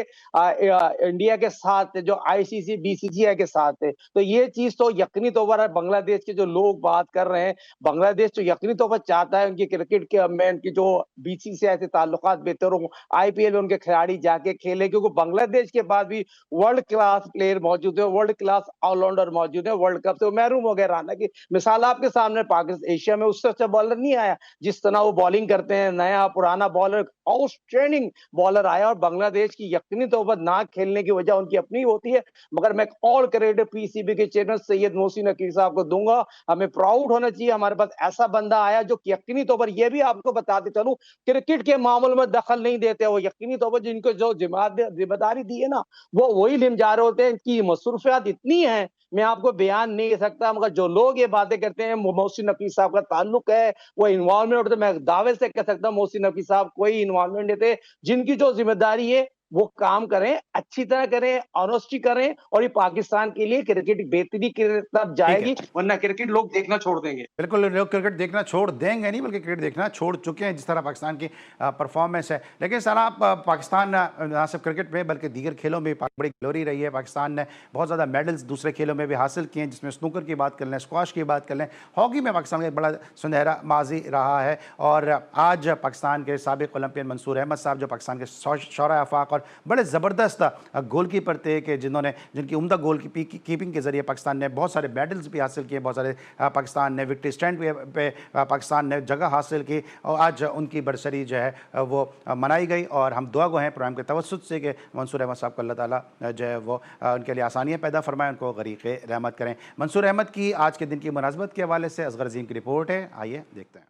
इंडिया के साथ थे, जो आईसीसी बीसीसीआई के साथ थे। तो ये चीज तो यकीनी तौर पर बांग्लादेश के जो लोग बात कर रहे हैं, बांग्लादेश तो यकीनी तौर पर चाहता है उनकी क्रिकेट के में उनकी जो बीसीसीआई से ताल्लुकात बेहतर हो, आईपीएल में उनके खिलाड़ी जाके खेले, क्योंकि बांग्लादेश के पास भी वर्ल्ड क्लास प्लेयर मौजूद है, वर्ल्ड क्लास ऑलराउंडर मौजूद है। वर्ल्ड कप से महरूम हो गए राना की मिसाल आपके सामने, पाकिस्तान एशिया में उससे अच्छा बॉलर नहीं आया जिस तरह वो बॉलिंग करते हैं। नया पुराना बॉलर, आउटस्टैंडिंग बॉलर आया और बांग्लादेश की यकीनी तौर पर ना खेलने की वजह उनकी अपनी होती है। मगर मैं ऑल क्रेडिट पीसीबी के चेयरमैन सैयद मोहसिन नकीब साहब को दूंगा। हमें प्राउड होना चाहिए, हमारे पास ऐसा बंदा आया जो यकीनी तौर पर, यह भी आपको बताते चलूं, क्रिकेट के मामलों में दखल नहीं देते। वो यकीनी तौर पर जिनको जो जिम्मेदारी दी है ना, वो वही निम जा रहे होते हैं। इनकी मसरूफियात इतनी है, मैं आपको बयान नहीं कर सकता। मगर जो लोग ये बातें करते हैं मोहसिन नकीब साहब का ताल्लुक है, वो इन्वॉल्वमेंट होते, मैं दावे से कह सकता हूं मोहसिन नकीब साहब कोई इन्वॉल्वमेंट नहीं थे। जिनकी जो जिम्मेदारी है वो काम करें, अच्छी तरह करें, ऑनेस्टी करें, और ये पाकिस्तान के लिए क्रिकेट बेहतरी की तरफ जाएगी, वरना क्रिकेट लोग देखना छोड़ देंगे। बिल्कुल, लोग क्रिकेट देखना छोड़ देंगे नहीं, बल्कि क्रिकेट देखना छोड़ चुके हैं जिस तरह पाकिस्तान की परफॉर्मेंस है। लेकिन सर, आप पाकिस्तान ना सिर्फ क्रिकेट में बल्कि दीगर खेलों में बड़ी ग्लोरी रही है। पाकिस्तान ने बहुत ज़्यादा मेडल्स दूसरे खेलों में भी हासिल किए हैं, जिसमें स्नूकर की बात कर लें, स्क्वाश की बात कर लें, हॉकी में पाकिस्तान का एक बड़ा सुनहरा माजी रहा है। और आज पाकिस्तान के साबिक ओलंपियन मंसूर अहमद साहब, जो पाकिस्तान के शौरा आफाक और बड़े ज़बरदस्त गोलकीपर थे कि जिनकी उम्दा गोल कीपिंग के जरिए पाकिस्तान ने बहुत सारे मेडल्स भी हासिल किए, बहुत सारे पाकिस्तान ने विक्ट्री स्टैंड पे पाकिस्तान ने जगह हासिल की, और आज उनकी बरसरी जो है वो मनाई गई। और हम दुआ गो हैं प्रोग्राम के तवस्सुत से कि मंसूर अहमद साहब को अल्लाह ताला जो है वो उनके लिए आसानियाँ पैदा फरमाएं, उनको गरीक़ रहमत करें। मंसूर अहमद की आज के दिन की मुनासबत के हवाले से असगर अजीम की रिपोर्ट है, आइए देखते हैं।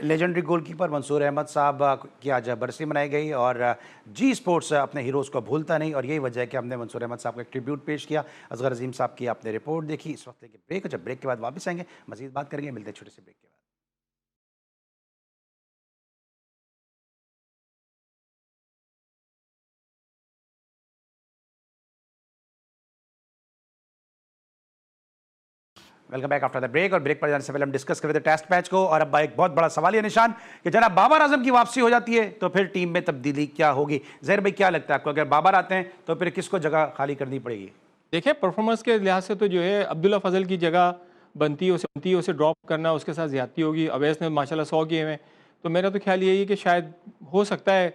लेजेंडरी गोलकीपर मंसूर अहमद साहब की आज बरसी मनाई गई और जी स्पोर्ट्स अपने हीरोज़ को भूलता नहीं, और यही वजह है कि हमने मंसूर अहमद साहब को एक ट्रिब्यूट पेश किया। असगर अजीम साहब की आपने रिपोर्ट देखी। इस वक्त की ब्रेक, जब ब्रेक के बाद वापस आएंगे मजीद बात करेंगे। मिलते हैं छोटे से ब्रेक के बाद। Welcome back after the break. और ब्रेक पर जाने से पहले हम डिस्कस कर रहे थे टेस्ट मैच को, और अब एक बहुत बड़ा सवाल ये निशान कि जनाब बाबर आजम की वापसी हो जाती है तो फिर टीम में तब्दीली क्या होगी? जहर भाई, क्या लगता है आपको, अगर बाबर आते हैं तो फिर किसको जगह खाली करनी पड़ेगी? देखिए, परफॉर्मेंस के लिहाज से तो जो है अब्दुल्ला फजल की जगह बनती है, उसे ड्रॉप करना, उसके साथ ज्यादती होगी। अवैस ने माशाल्लाह 100 किए हुए, तो मेरा तो ख्याल यही है कि शायद हो सकता है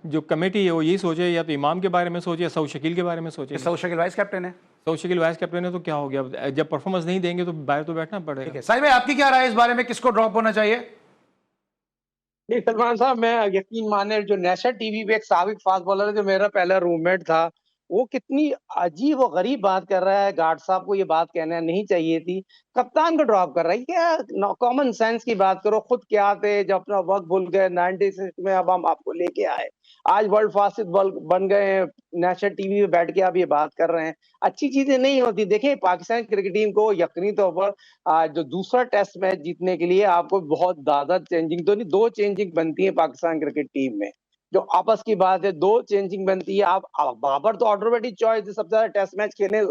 जो कमेटी है वो यही सोचे, या तो इमाम के बारे में सोचे या सऊद शकील के बारे में सोचे। सऊद शकील वाइस कैप्टन है। सऊद शकील वाइस कैप्टन है तो क्या हो गया, जब परफॉर्मेंस नहीं देंगे तो बाहर तो बैठना पड़ेगा। ठीक है, साहिब भाई, आपकी क्या राय है इस बारे में, किसको ड्रॉप होना चाहिए? नहीं सलमान साहब, मैं यकीन माने, जो नेशनल टीवी पे एक साबिक फास्ट बॉलर है जो मेरा पहला रूममेट था, वो कितनी अजीब और गरीब बात कर रहा है। गार्ड साहब को ये बात कहना नहीं चाहिए थी, कप्तान को ड्रॉप कर रहा है। क्या कॉमन सेंस की बात करो। खुद क्या थे जब अपना वक्त भूल गए 96 में, अब हम आपको लेके आए, आज वर्ल्ड फास्टेस्ट बन गए हैं, नेशनल टीवी पे बैठ के आप ये बात कर रहे हैं। अच्छी चीजें नहीं होती। देखिए, पाकिस्तान क्रिकेट टीम को यकीनी तौर पर जो दूसरा टेस्ट मैच जीतने के लिए आपको बहुत ज्यादा चेंजिंग तो नहीं, 2 चेंजिंग बनती है पाकिस्तान क्रिकेट टीम में, जो आपस की बात है, 2 चेंजिंग बनती है। आप बाबर तो ऑटोमेटिक चॉइस, सबसे ज्यादा टेस्ट मैच खेले,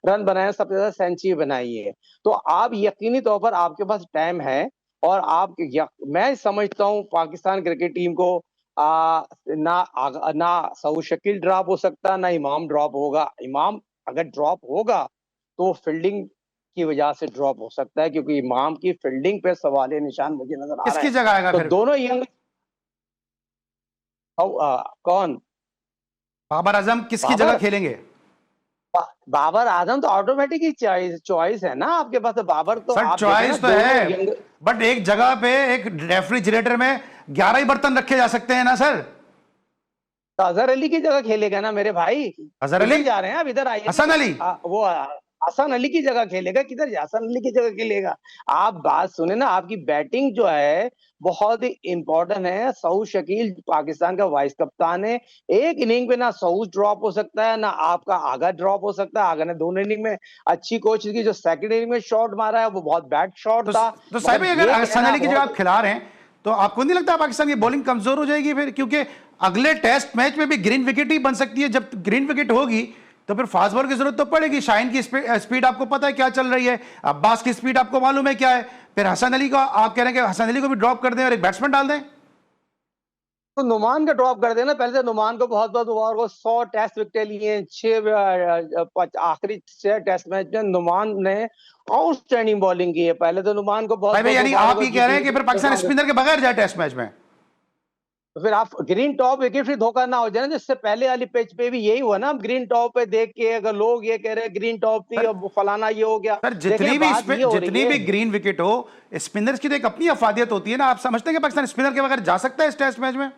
रन बनाए, सबसे ज्यादा सेंचुरी बनाई है। तो आप यकीनी तौर पर आपके पास टाइम है, और मैं समझता हूं पाकिस्तान क्रिकेट टीम को ना सऊद शकील ड्रॉप हो सकता, ना इमाम ड्रॉप होगा। इमाम अगर ड्रॉप होगा तो फील्डिंग की वजह से ड्रॉप हो सकता है, क्योंकि इमाम की फील्डिंग पे सवालिया निशान मुझे नजर आ रहा किसकी है। जगह आएगा तो फिर? दोनों यंग कौन? बाबर आजम किसकी जगह बाबर खेलेंगे? बाबर आजम तो ऑटोमेटिक ही चॉइस है ना आपके पास। तो बाबर तो सर आप देखें ना, चॉइस तो दोनों है, यंग। बट एक जगह पे एक रेफ्रिजरेटर में 11 ही बर्तन रखे जा सकते हैं ना सर। तो अजहर अली की जगह खेलेगा ना मेरे भाई। अजहर अली, किधर जा रहे हैं आप? इधर आइए ना। हसन अली। वो हसन अली की जगह खेलेगा। किधर हसन अली की जगह खेलेगा? आप बात सुने ना, आपकी बैटिंग जो है बहुत ही इंपॉर्टेंट है। सऊद शकील पाकिस्तान का वाइस कप्तान है। एक इनिंग पे ना सऊद ड्रॉप हो सकता है, ना आपका आगा ड्रॉप हो सकता है। आगा ने दोनों इनिंग में अच्छी कोशिश की। जो सेकंड इनिंग में शॉट मारा है वो बहुत बैड शॉट तो था। साहिब भाई, मगर अगर ये हसन कहना अली की जगह आप बहुत। खिला रहे हैं तो आपको नहीं लगता पाकिस्तान की बॉलिंग कमजोर हो जाएगी फिर? क्योंकि अगले टेस्ट मैच में भी ग्रीन विकेट ही बन सकती है। जब ग्रीन विकेट होगी तो फिर फास्ट बॉलर की जरूरत तो पड़ेगी। शाहीन की स्पीड आपको पता है क्या चल रही है, अब्बास की स्पीड आपको मालूम है क्या है। फिर हसन अली को आप कह रहे हैं कि हसन अली को भी ड्रॉप कर दें और एक बैट्समैन डाल दें? तो नुमान का ड्रॉप कर देना। पहले से नुमान को बहुत बहुत ओवर को 100 टेस्ट विकेट लिए हैं। आखिरी 6 टेस्ट मैच में नुमान ने आउटस्टैंडिंग बॉलिंग की है। पहले तो नुमान को बहुत भाई भाई, बहुत यानी ओवर आप को ये कह रहे हैं कि फिर पाकिस्तान स्पिनर के बगैर जाए टेस्ट मैच में? तो फिर आप ग्रीन टॉप विकेट फिर धोखा ना हो जाए ना। जिससे पहले वाली पिच पे भी यही हुआ ना। ग्रीन टॉप पे देख के अगर लोग ये कह रहे हैं ग्रीन टॉप थी सर, और फलाना ये हो गया। सर देखें बात ये हो रही जितनी है। भी ग्रीन विकेट हो, स्पिनर्स की तो एक अपनी अफादियत होती है ना। आप समझते हैं कि पाकिस्तान स्पिनर के बगैर जा सकता है इस टेस्ट मैच में?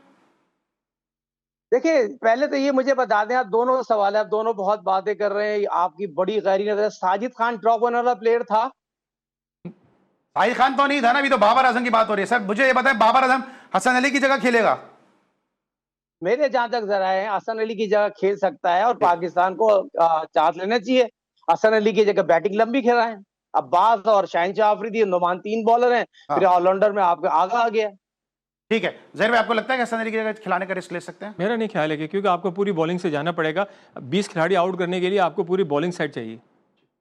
देखिए पहले तो ये मुझे बता दें, आप दोनों सवाल है, आप दोनों बहुत बातें कर रहे हैं। आपकी बड़ी गहरी नजर। साजिद खान ड्रॉप होने वाला प्लेयर था। साहिल खान तो नहीं था ना, अभी तो बाबर आजम की बात हो रही है। सर मुझे ये बताएं, बाबर आजम हसन अली की जगह खेलेगा? मेरे जहां तक जरा है, हसन अली की जगह खेल सकता है और पाकिस्तान को चांस लेना चाहिए। हसन अली की जगह बैटिंग लंबी खेला है। अब्बास और शाहीन शाह अफरीदी नुमान 3 बॉलर हैं। फिर हाँ ऑलराउंडर में आपका आगा आ गया। ठीक है। जहर भाई, आपको लगता है कि हसन अली की जगह खिलाने का रिस्क ले सकते हैं? मेरा नहीं ख्याल है कि, क्योंकि आपको पूरी बॉलिंग से जाना पड़ेगा। 20 खिलाड़ी आउट करने के लिए आपको पूरी बॉलिंग साइड चाहिए।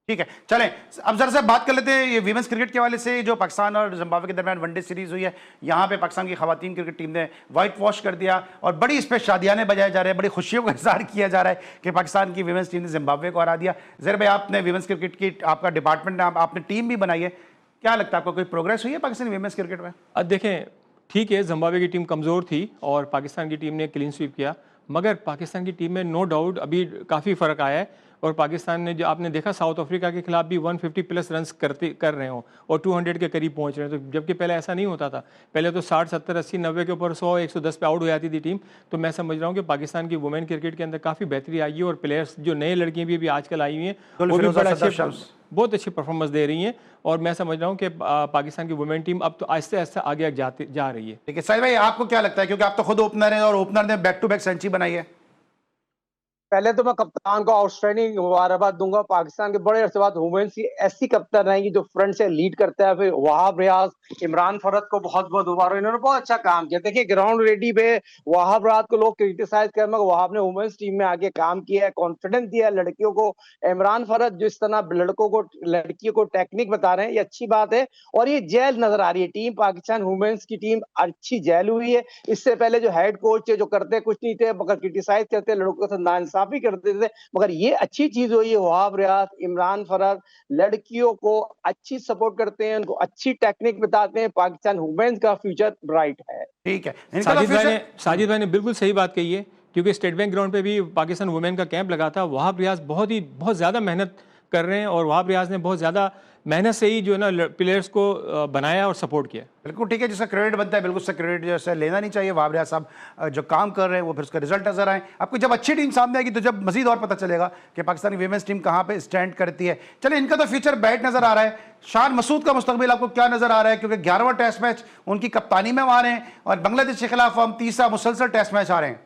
ठीक है, चलें अब जरा से बात कर लेते हैं ये वीमेंस क्रिकेट के हवाले से। जो पाकिस्तान और जिम्बाब्वे के दरमियान वनडे सीरीज हुई है, यहाँ पे पाकिस्तान की खवातीन क्रिकेट टीम ने व्हाइट वॉश कर दिया और बड़ी इस पर शादियाने बजाए जा रहे हैं, बड़ी खुशियों का इजहार किया जा रहा है कि पाकिस्तान की वीमेंस टीम ने जिम्बाब्वे को हरा दिया। जहर भाई, आपने वीमेंस क्रिकेट की आपका डिपार्टमेंट ने आपने टीम भी बनाई है, क्या लगता है आपको कोई प्रोग्रेस हुई है पाकिस्तानी वीमेंस क्रिकेट में? अब देखें, ठीक है, जिम्बाब्वे की टीम कमज़ोर थी और पाकिस्तान की टीम ने क्लीन स्वीप किया, मगर पाकिस्तान की टीम में नो डाउट अभी काफ़ी फ़र्क आया है। और पाकिस्तान ने, जो आपने देखा, साउथ अफ्रीका के खिलाफ भी 150 प्लस रन्स कर रहे हो और 200 के करीब पहुंच रहे हैं। तो जबकि पहले ऐसा नहीं होता था। पहले तो 60 70 80 90 के ऊपर 100 110 पे आउट हो जाती थी टीम। तो मैं समझ रहा हूँ कि पाकिस्तान की वुमेन क्रिकेट के अंदर काफ़ी बेहतरी आई है और प्लेयर्स जो नए लड़कियाँ भी अभी आजकल आई हुई हैं वो भी बहुत अच्छी परफॉर्मेंस दे रही हैं। और मैं समझ रहा हूँ कि पाकिस्तान की वुमेन टीम अब तो आहिस्ते आहिस्ते आगे जा रही है। ठीक है साहिल भाई, आपको क्या लगता है, क्योंकि आप तो खुद ओपनर हैं और ओपनर ने बैक टू बैक सेंचुरी बनाई है? पहले तो मैं कप्तान को आउटस्टैंडिंग मुबारकबाद दूंगा। पाकिस्तान के बड़े अरसे बाद वुमेन्स की ऐसी कप्तान रहेंगी जो फ्रंट से लीड करता है। फिर वहाब रियाज, इमरान फरद को बहुत बहुत मुबारक, इन्होंने बहुत अच्छा काम किया। देखिए ग्राउंड रेडी पे वहाब रियाज को लोग क्रिटिसाइज कर, मगर वहाब ने वुमेन्स टीम में आगे काम किया है, कॉन्फिडेंस दिया है लड़कियों को। इमरान फरद जिस तरह लड़कों को लड़कियों को टेक्निक बता रहे हैं, ये अच्छी बात है। और ये जेल नजर आ रही है टीम, पाकिस्तान वुमेन्स की टीम अच्छी जेल हुई है। इससे पहले जो हेड कोच जो करते कुछ नहीं थे, मगर क्रिटिसाइज करते, लड़कों से नाइंसाफी करते थे, मगर ये अच्छी चीज हुई है। वहाब रियाज, इमरान फरद लड़कियों को अच्छी सपोर्ट करते हैं, उनको अच्छी टेक्निक बताते हैं। पाकिस्तान वुमेन्स का फ्यूचर ब्राइट है। ठीक है, साजिद भाई ने बिल्कुल सही बात कही है, क्योंकि स्टेट बैंक ग्राउंड पे भी पाकिस्तान वुमेन का कैंप लगा था। वहाब रियाज बहुत ज़्यादा मेहनत कर रहे हैं और वहाब रियाज ने बहुत ज़्यादा मेहनत से ही जो है ना प्लेयर्स को बनाया और सपोर्ट किया। बिल्कुल ठीक है, जिसका क्रेडिट बनता है बिल्कुल उसका क्रेडिट जैसे लेना नहीं चाहिए। वहाब रियाज साहब जो काम कर रहे हैं वो फिर उसका रिजल्ट नजर आए आपको। जब अच्छी टीम सामने आएगी तो जब मजीद और पता चलेगा कि पाकिस्तानी वीमेंस टीम कहाँ पे स्टैंड करती है। चलिए, इनका तो फ्यूचर ब्राइट नजर आ रहा है। शान मसूद का मुस्तकबिल आपको क्या नजर आ रहा है, क्योंकि 11वां टेस्ट मैच उनकी कप्तानी में आ रहे हैं और बांग्लादेश के खिलाफ हम तीसरा मुसलसल टेस्ट मैच आ रहे हैं।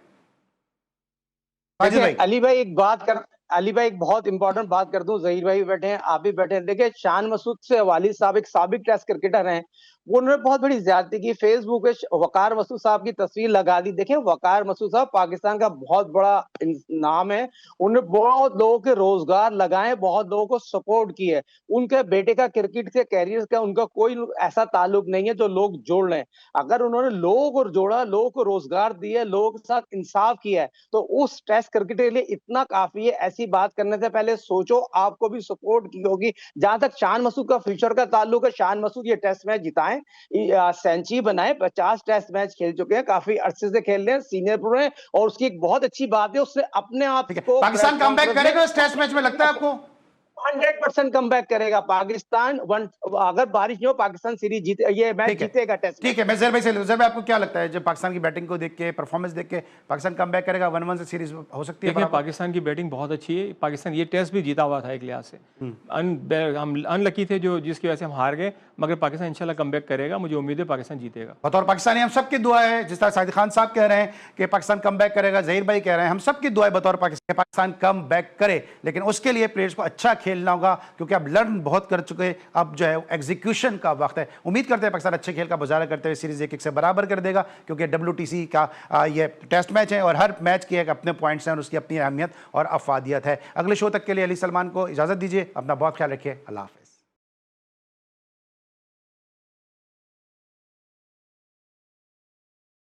अली भाई एक बात कर अली भाई एक बहुत इंपॉर्टेंट बात कर दूं, जहीर भाई भी बैठे हैं, आप भी बैठे हैं। देखिए शान मसूद से वालिद साहब एक साबिक टेस्ट क्रिकेटर हैं, वो उन्होंने बहुत बड़ी ज्यादती की। फेसबुक पे वकार मसूद साहब की तस्वीर लगा दी। देखिए वकार मसूद साहब पाकिस्तान का बहुत बड़ा नाम है, उन्होंने बहुत लोगों के रोजगार लगाए, बहुत लोगों को सपोर्ट की है। उनके बेटे का क्रिकेट के कैरियर का उनका कोई ऐसा ताल्लुक नहीं है जो लोग जोड़ लें। अगर उन्होंने लोगों को जोड़ा, लोगों को रोजगार दिया, लोगों के साथ इंसाफ किया है, तो उस टेस्ट क्रिकेट के लिए इतना काफी है। ऐसी बात करने से पहले सोचो, आपको भी सपोर्ट की होगी। जहां तक शान मसूद का फ्यूचर का ताल्लुक है, शान मसूद ये टेस्ट मैच जिताएं, सेंचुरी बनाए, 50 टेस्ट मैच खेल चुके हैं, काफी अरसे से खेल रहे हैं, सीनियर प्रो हैं। और उसकी एक बहुत अच्छी बात है, उसने अपने आप को पाकिस्तान कमबैक करेगा इस टेस्ट मैच में, लगता है आपको? 100% कमबैक करेगा पाकिस्तान। अगर बारिश नहीं हो, पाकिस्तान सीरीज जीत, ये मैच जीतेगा टेस्ट। ठीक है, मैं ज़हर भाई से ज़हर भाई, आपको क्या लगता है जब पाकिस्तान की बैटिंग को देख के, परफॉर्मेंस देख के पाकिस्तान कमबैक करेगा, 1-1 से सीरीज हो सकती है? देखिए पाकिस्तान की बैटिंग बहुत अच्छी है। पाकिस्तान ये टेस्ट भी जीता हुआ था एक लिहाज से। हम अनलकी थे जो जिसकी वजह से हम हार गए, मगर पाकिस्तान इंशाल्लाह कमबैक करेगा। मुझे उम्मीद है पाकिस्तान जीतेगा। बतौर पाकिस्तानी हम सबकी दुआ है, जिस तरह साजिद खान साहब कह रहे हैं कि पाकिस्तान कमबैक करेगा, ज़हीर भाई कह रहे हैं, हम सबकी दुआ है बतौर पाकिस्तान कमबैक करे। लेकिन उसके लिए प्लेयर्स को अच्छा खेलना होगा, क्योंकि अब लर्न बहुत कर चुके, अब जो है एग्जीक्यूशन का वक्त है। उम्मीद करते हैं पाकिस्तान अच्छे खेल का मुजाहरा करते हुए सीरीज 1-1 से बराबर कर देगा, क्योंकि WTC का ये टेस्ट मैच है और हर मैच के एक अपने पॉइंट्स हैं और उसकी अपनी अहमियत और अफादियत है। अगले शो तक के लिए अली सलमान को इजाज़त दीजिए। अपना बहुत ख्याल रखिए। अल्लाह हाफ़िज़।